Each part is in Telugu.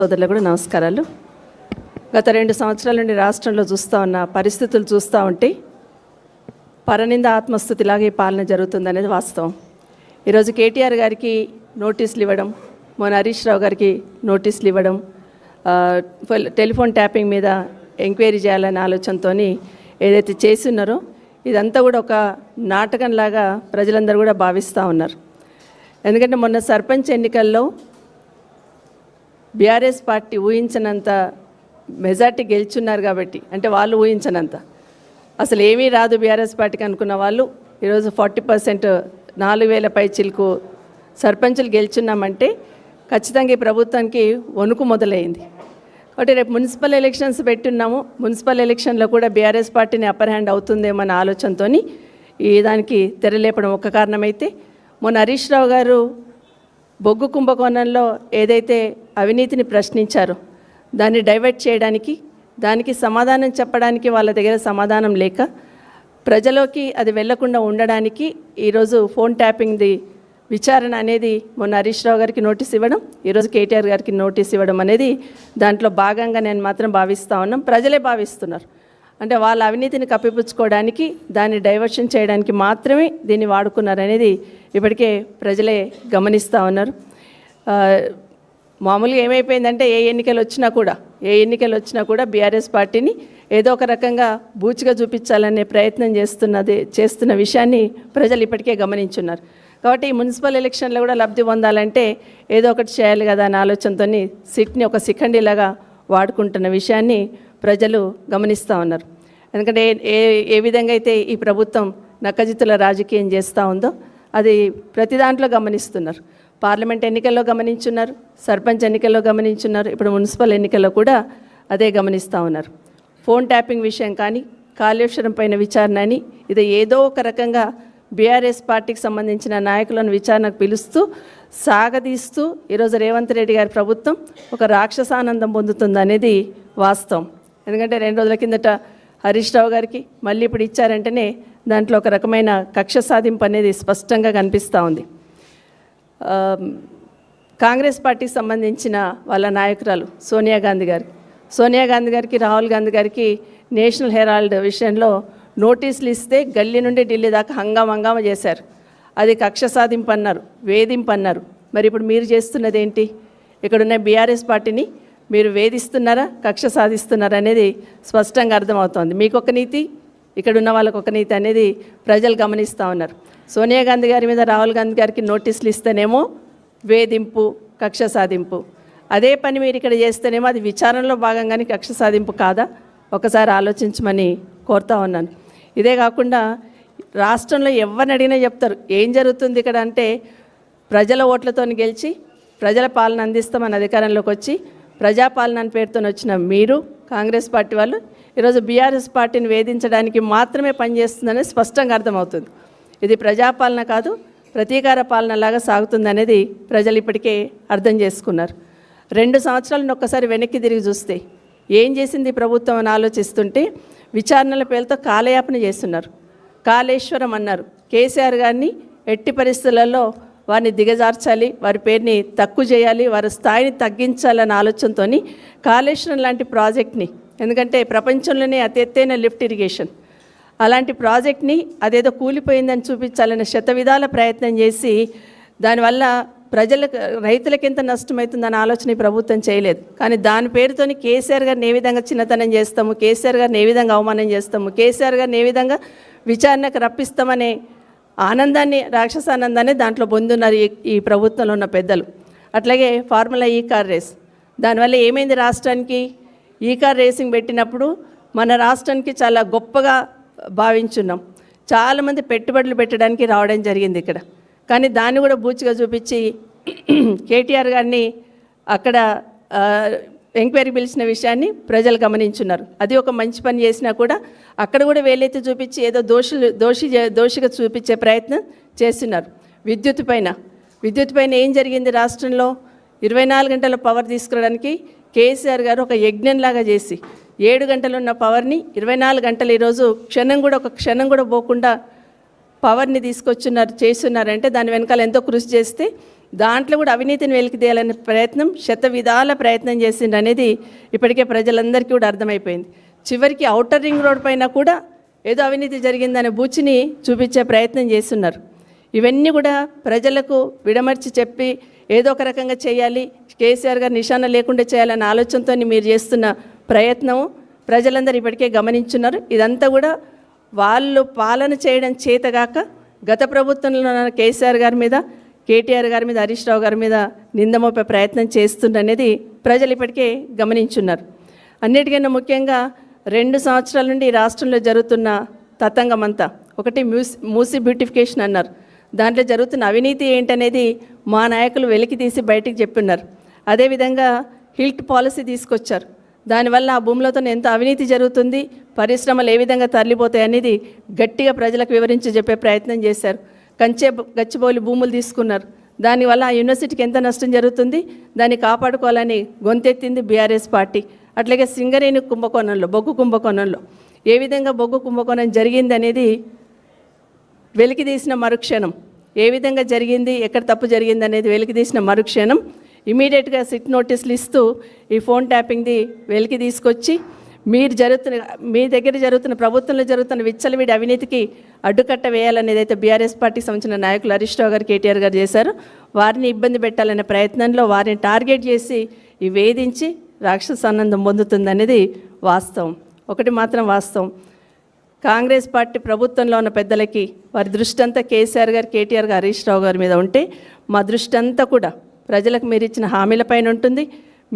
సోదరులకు కూడా నమస్కారాలు. గత 2 సంవత్సరాల నుండి రాష్ట్రంలో చూస్తూ ఉన్న పరిస్థితులు చూస్తూ ఉంటే పరనింద ఆత్మస్థుతిలాగే పాలన జరుగుతుందనేది వాస్తవం. ఈరోజు కేటీఆర్ గారికి నోటీసులు ఇవ్వడం, మొన్న హరీష్ రావు గారికి నోటీసులు ఇవ్వడం, టెలిఫోన్ ట్యాపింగ్ మీద ఎంక్వైరీ చేయాలనే ఆలోచనతో ఏదైతే చేస్తున్నారో ఇదంతా కూడా ఒక నాటకంలాగా ప్రజలందరూ కూడా భావిస్తూ ఉన్నారు. ఎందుకంటే మొన్న సర్పంచ్ ఎన్నికల్లో బీఆర్ఎస్ పార్టీ ఊహించనంత మెజార్టీ గెలుచున్నారు కాబట్టి, అంటే వాళ్ళు ఊహించనంత అసలు ఏమీ రాదు బీఆర్ఎస్ పార్టీకి అనుకున్న వాళ్ళు ఈరోజు 40% 4,000 పై చిలుకు సర్పంచులు గెలుచున్నామంటే ఖచ్చితంగా ఈ ప్రభుత్వానికి వణుకు మొదలైంది. కాబట్టి రేపు మున్సిపల్ ఎలక్షన్స్ పెట్టున్నాము. మున్సిపల్ ఎలక్షన్లో కూడా బీఆర్ఎస్ పార్టీని అప్పర్ హ్యాండ్ అవుతుందేమో అన్న ఆలోచనతో ఈ దానికి తెరలేపడం ఒక కారణమైతే, మొన్న హరీష్ రావు గారు బొగ్గు కుంభకోణంలో ఏదైతే అవినీతిని ప్రశ్నించారో దాన్ని డైవర్ట్ చేయడానికి, దానికి సమాధానం చెప్పడానికి వాళ్ళ దగ్గర సమాధానం లేక ప్రజలోకి అది వెళ్లకుండా ఉండడానికి ఈరోజు ఫోన్ ట్యాపింగ్ది విచారణ అనేది మొన్న హరీష్ రావు గారికి నోటీస్ ఇవ్వడం, ఈరోజు కేటీఆర్ గారికి నోటీస్ ఇవ్వడం అనేది దాంట్లో భాగంగా నేను మాత్రం భావిస్తూ ఉన్నాం. ప్రజలే భావిస్తున్నారు. అంటే వాళ్ళ అవినీతిని కప్పిపుచ్చుకోవడానికి, దాన్ని డైవర్షన్ చేయడానికి మాత్రమే దీన్ని వాడుకున్నారనేది ఇప్పటికే ప్రజలే గమనిస్తూ ఉన్నారు. మామూలుగా ఏమైపోయిందంటే ఏ ఎన్నికలు వచ్చినా కూడా బీఆర్ఎస్ పార్టీని ఏదో ఒక రకంగా బూచిగా చూపించాలనే ప్రయత్నం చేస్తున్న విషయాన్ని ప్రజలు ఇప్పటికే గమనించున్నారు. కాబట్టి ఈ మున్సిపల్ ఎలక్షన్లో కూడా లబ్ధి పొందాలంటే ఏదో ఒకటి చేయాలి కదా అనే ఆలోచనతో సిట్ని ఒక శిఖండిలాగా వాడుకుంటున్న విషయాన్ని ప్రజలు గమనిస్తూ ఉన్నారు. ఎందుకంటే ఏ విధంగా అయితే ఈ ప్రభుత్వం నక్కజిత్తుల రాజకీయం చేస్తూ ఉందో అది ప్రతి దాంట్లో గమనిస్తున్నారు. పార్లమెంట్ ఎన్నికల్లో గమనించున్నారు, సర్పంచ్ ఎన్నికల్లో గమనించున్నారు, ఇప్పుడు మున్సిపల్ ఎన్నికల్లో కూడా అదే గమనిస్తూ ఉన్నారు. ఫోన్ ట్యాపింగ్ విషయం కానీ, కాళేశ్వరం పైన విచారణ అని ఇది ఏదో ఒక రకంగా బీఆర్ఎస్ పార్టీకి సంబంధించిన నాయకులను విచారణకు పిలుస్తూ సాగదీస్తూ ఈరోజు రేవంత్ రెడ్డి గారి ప్రభుత్వం ఒక రాక్షసానందం పొందుతుందనేది వాస్తవం. ఎందుకంటే 2 రోజుల కిందట హరీష్ రావు గారికి మళ్ళీ ఇప్పుడు ఇచ్చారంటేనే దాంట్లో ఒక రకమైన కక్ష సాధింపు అనేది స్పష్టంగా కనిపిస్తూ ఉంది. కాంగ్రెస్ పార్టీకి సంబంధించిన వాళ్ళ నాయకురాలు సోనియా గాంధీ గారికి రాహుల్ గాంధీ గారికి నేషనల్ హెరాల్డ్ విషయంలో నోటీసులు ఇస్తే గల్లీ నుండి ఢిల్లీ దాకా హంగామా చేశారు. అది కక్ష సాధింపు అన్నారు, వేధింపు అన్నారు. మరి ఇప్పుడు మీరు చేస్తున్నది ఏంటి? ఇక్కడున్న బీఆర్ఎస్ పార్టీని మీరు వేధిస్తున్నారా, కక్ష సాధిస్తున్నారా అనేది స్పష్టంగా అర్థమవుతోంది. మీకు ఒక నీతి, ఇక్కడున్న వాళ్ళకు ఒక నీతి అనేది ప్రజలు గమనిస్తూ ఉన్నారు. సోనియా గాంధీ గారి మీద రాహుల్ గాంధీ గారికి నోటీసులు ఇస్తేనేమో వేధింపు, కక్ష సాధింపు. అదే పని మీరు ఇక్కడ చేస్తేనేమో అది విచారణలో భాగంగానే కక్ష సాధింపు కాదా? ఒకసారి ఆలోచించమని కోరుతా ఉన్నాను. ఇదే కాకుండా రాష్ట్రంలో ఎవరిని అడిగినా చెప్తారు ఏం జరుగుతుంది ఇక్కడ అంటే, ప్రజల ఓట్లతో గెలిచి ప్రజల పాలన అందిస్తామని అధికారంలోకి వచ్చి ప్రజాపాలన పేరుతో వచ్చిన మీరు కాంగ్రెస్ పార్టీ వాళ్ళు ఈరోజు బీఆర్ఎస్ పార్టీని వేధించడానికి మాత్రమే పనిచేస్తుందనేది స్పష్టంగా అర్థమవుతుంది. ఇది ప్రజాపాలన కాదు, ప్రతీకార పాలనలాగా సాగుతుందనేది ప్రజలు ఇప్పటికే అర్థం చేసుకున్నారు. 2 సంవత్సరాలను ఒక్కసారి వెనక్కి తిరిగి చూస్తే ఏం చేసింది ప్రభుత్వం అని ఆలోచిస్తుంటే విచారణల పేరుతో కాలయాపన చేస్తున్నారు. కాళేశ్వరం అన్నారు. కేసీఆర్ గారిని ఎట్టి పరిస్థితులలో వారిని దిగజార్చాలి, వారి పేరుని తక్కువ చేయాలి, వారి స్థాయిని తగ్గించాలన్న ఆలోచనతో కాళేశ్వరం లాంటి ప్రాజెక్ట్ని, ఎందుకంటే ప్రపంచంలోనే అతి ఎత్తైన లిఫ్ట్ ఇరిగేషన్ అలాంటి ప్రాజెక్ట్ని అదేదో కూలిపోయిందని చూపించాలనే శతవిధాల ప్రయత్నం చేసి దానివల్ల రైతులకు ఎంత నష్టమవుతుందన్న ఆలోచన ఈ ప్రభుత్వం చేయలేదు. కానీ దాని పేరుతోని కేసీఆర్ గారిని ఏ విధంగా చిన్నతనం చేస్తాము, కేసీఆర్ గారిని ఏ విధంగా అవమానం చేస్తాము, కేసీఆర్ గారిని ఏ విధంగా విచారణకు రప్పిస్తామనే ఆనందాన్ని, రాక్షసానందాన్ని దాంట్లో పొందున్నారు ఈ ప్రభుత్వంలో ఉన్న పెద్దలు. అట్లాగే ఫార్ములా ఈ కార్ రేస్, దానివల్ల ఏమైంది రాష్ట్రానికి? ఈ కార్ రేసింగ్ పెట్టినప్పుడు మన రాష్ట్రానికి చాలా గొప్పగా భావించున్నాం. చాలామంది పెట్టుబడులు పెట్టడానికి రావడం జరిగింది ఇక్కడ. కానీ దాన్ని కూడా బూచిగా చూపించి కేటీఆర్ గారిని అక్కడ ఎంక్వైరీ పిలిచిన విషయాన్ని ప్రజలు గమనించున్నారు. అది ఒక మంచి పని చేసినా కూడా అక్కడ కూడా వేలైతే చూపించి ఏదో దోషిగా చూపించే ప్రయత్నం చేస్తున్నారు. విద్యుత్ పైన ఏం జరిగింది రాష్ట్రంలో? 24 గంటల పవర్ తీసుకురావడానికి కేసీఆర్ గారు ఒక యజ్ఞంలాగా చేసి 7 గంటలు ఉన్న పవర్ని 24 గంటలు ఈరోజు ఒక క్షణం కూడా పోకుండా పవర్ని తీసుకొచ్చున్నారు చేస్తున్నారంటే దాని వెనకాల ఎంతో కృషి చేస్తే దాంట్లో కూడా అవినీతిని వెలికితీయాలనే ప్రయత్నం శతవిధాల ప్రయత్నం చేసిండ్రు అనేది ఇప్పటికే ప్రజలందరికీ కూడా అర్థమైపోయింది. చివరికి ఔటర్ రింగ్ రోడ్ పైన కూడా ఏదో అవినీతి జరిగిందనే బూచిని చూపించే ప్రయత్నం చేస్తున్నారు. ఇవన్నీ కూడా ప్రజలకు విడమర్చి చెప్పి ఏదో ఒక రకంగా చేయాలి, కేసీఆర్ గారు నిశాన లేకుండా చేయాలనే ఆలోచనతో మీరు చేస్తున్న ప్రయత్నం ప్రజలందరూ ఇప్పటికే గమనించున్నారు. ఇదంతా కూడా వాళ్ళు పాలన చేయడం చేతగాక గత ప్రభుత్వంలో ఉన్న కేసీఆర్ గారి మీద, కేటీఆర్ గారి మీద, హరీష్ రావు గారి మీద నిందమోపే ప్రయత్నం చేస్తుండనేది ప్రజలు ఇప్పటికే గమనించున్నారు. అన్నిటికన్నా ముఖ్యంగా 2 సంవత్సరాల నుండి ఈ రాష్ట్రంలో జరుగుతున్న తతంగం అంతా, ఒకటి మూసీ బ్యూటిఫికేషన్ అన్నారు, దాంట్లో జరుగుతున్న అవినీతి ఏంటనేది మా నాయకులు వెలికి తీసి బయటికి చెప్పున్నారు. అదేవిధంగా హిల్ట్ పాలసీ తీసుకొచ్చారు, దానివల్ల ఆ భూములతో ఎంత అవినీతి జరుగుతుంది, పరిశ్రమలు ఏ విధంగా తరలిపోతాయి అనేది గట్టిగా ప్రజలకు వివరించి చెప్పే ప్రయత్నం చేశారు. గచ్చిబౌలి భూములు తీసుకున్నారు, దానివల్ల ఆ యూనివర్సిటీకి ఎంత నష్టం జరుగుతుంది, దాన్ని కాపాడుకోవాలని గొంతెత్తింది బీఆర్ఎస్ పార్టీ. అట్లాగే సింగరేణి కుంభకోణంలో, బొగ్గు కుంభకోణంలో ఏ విధంగా బొగ్గు కుంభకోణం జరిగింది అనేది వెలికి తీసిన మరుక్షణం, ఏ విధంగా జరిగింది, ఎక్కడ తప్పు జరిగింది అనేది వెలికి తీసిన మరుక్షణం ఇమీడియట్గా సిట్ నోటీసులు ఇస్తూ ఈ ఫోన్ ట్యాపింగ్ది వెలికి తీసుకొచ్చి మీ దగ్గర జరుగుతున్న ప్రభుత్వంలో జరుగుతున్న విచ్చలవిడి అవినీతికి అడ్డుకట్ట వేయాలనేది అయితే బీఆర్ఎస్ పార్టీకి సంబంధించిన నాయకులు హరీష్ రావు గారు, కేటీఆర్ గారు చేశారు. వారిని ఇబ్బంది పెట్టాలనే ప్రయత్నంలో వారిని టార్గెట్ చేసి ఈ వేధించి రాక్షస ఆనందం పొందుతుందనేది వాస్తవం. ఒకటి మాత్రం వాస్తవం, కాంగ్రెస్ పార్టీ ప్రభుత్వంలో ఉన్న పెద్దలకి వారి దృష్టి అంతా కేసీఆర్ గారు, కేటీఆర్ గారు, హరీష్ రావు గారి మీద ఉంటే మా దృష్టి అంతా కూడా ప్రజలకు మీరు ఇచ్చిన హామీలపైన ఉంటుంది,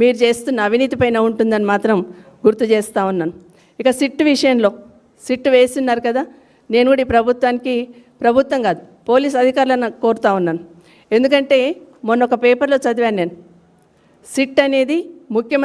మీరు చేస్తున్న అవినీతి పైన ఉంటుందని మాత్రం గుర్తు చేస్తూ ఉన్నాను. ఇక సిట్ విషయంలో సిట్ వేస్తున్నారు కదా, నేను కూడా ఈ ప్రభుత్వం కాదు పోలీస్ అధికారులను కోరుతా ఉన్నాను. ఎందుకంటే మొన్న ఒక పేపర్లో చదివాను నేను, సిట్ అనేది ముఖ్యమంత్రి